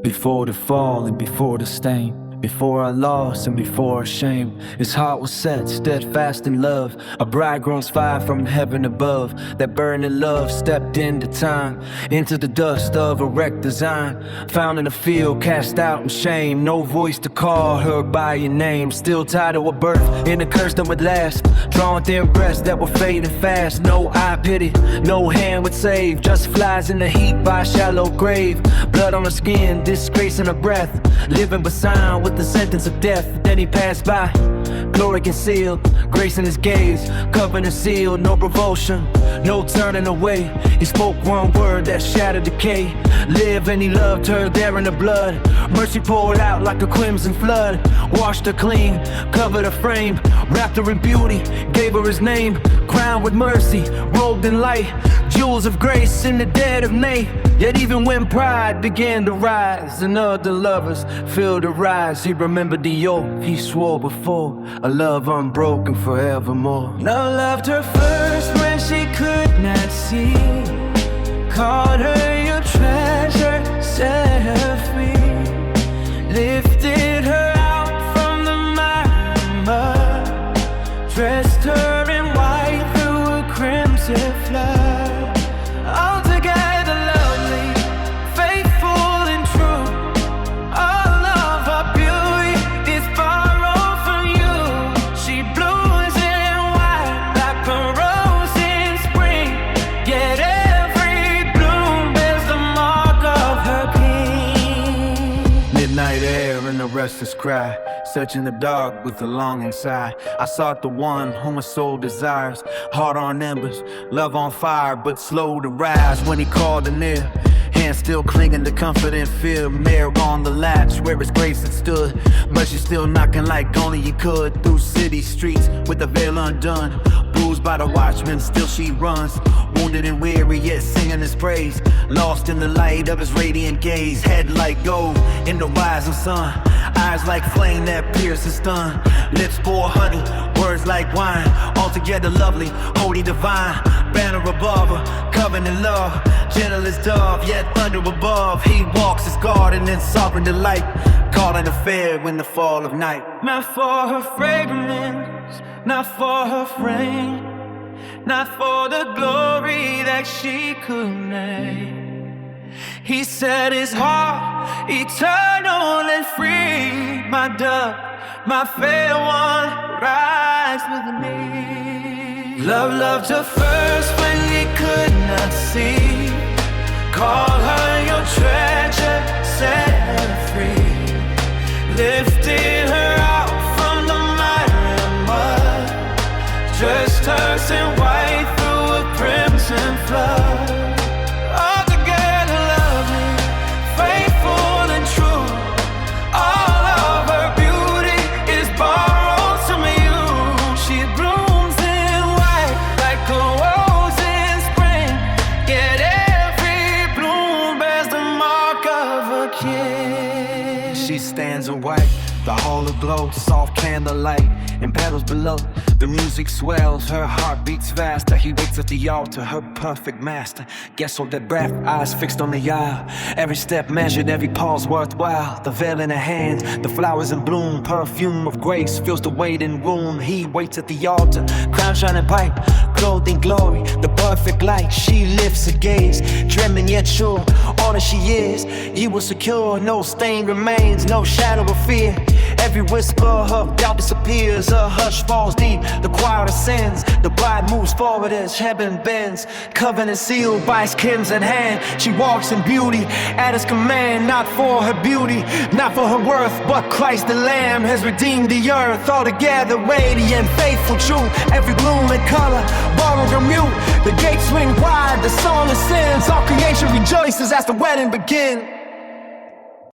Before the fall and before the stain, before our loss and before our shame, his heart was set, steadfast in love. A bridegroom's fire from heaven above. That burning love stepped into time, into the dust of a wrecked design. Found in a field, cast out in shame. No voice to call her by your name. Still tied to a birth in a curse that would last. Drawn thin breasts that were fading fast. No eye pity, no hand would save. Just flies in the heat by a shallow grave. Blood on her skin, disgrace in her breath. Living beside with the sentence of death. Then he passed by, glory concealed, grace in his gaze, covenant sealed. No revulsion, no turning away. He spoke one word that shattered decay. Live and he loved her there in the blood. Mercy poured out like a crimson flood. Washed her clean, covered her frame, wrapped her in beauty, gave her his name. Crowned with mercy, robed in light, jewels of grace in the dead of night. Yet even when pride began to rise and other lovers filled the rise, he remembered the oath he swore before, a love unbroken forevermore. Love loved her first when she could not see. Called her your treasure, set her free. Lifted her out from the miry mud. Dressed her in white through a crimson flood. Altogether lovely, faithful and true. All of her beauty is borrowed from you. She blooms in white like a rose in spring. Yet every bloom bears the mark of her king. Midnight air and a restless cry, searching the dark with a longing sigh. I sought the one whom my soul desires. Heart on embers, love on fire, but slow to rise when he called her near. Hands still clinging to comfort and fear. Mirror on the latch where his grace had stood, but she's still knocking like only you could. Through city streets with the veil undone, bruised by the watchmen, still she runs. Wounded and weary, yet singing his praise. Lost in the light of his radiant gaze. Head like gold in the rising sun. Eyes like flame that pierce and stun. Lips pour honey, words like wine. Altogether lovely, holy divine. Banner above her, covenant love. Gentle as dove, yet thunder above. He walks his garden in sovereign delight, calling a fair in the fall of night. Not for her fragrance, not for her frame, not for the glory that she could name. He set his heart eternal and free. My dove, my fair one, rise with me. Love loved her first when he could not see. Call her your treasure, set her free. Lifted her out from the miry mud. Dressed her in white through a crimson flood. Altogether lovely, faithful and true. All of her beauty is borrowed from you. She blooms in white like a rose in spring. Yet every bloom bears the mark of a king. She stands in white, the hall aglow, soft candlelight and petals below. The music swells, her heart beats faster. He waits at the altar, her perfect master. Guess hold that breath, eyes fixed on the aisle. Every step measured, every pause worthwhile. The veil in her hands, the flowers in bloom. Perfume of grace fills the waiting room. He waits at the altar, crown shining bright, clothed in glory, the perfect light. She lifts her gaze, trembling yet sure. All that she is, he will secure. No stain remains, no shadow of fear. Every whisper of doubt disappears. A hush falls deep, the choir ascends. The bride moves forward as heaven bends. Covenant sealed by his crimson hand. She walks in beauty at his command. Not for her beauty, not for her worth, but Christ the Lamb has redeemed the earth. Altogether radiant, faithful, true. Every bloom and color, borrowed or mute. The gates swing wide, the song ascends. All creation rejoices as the wedding begins.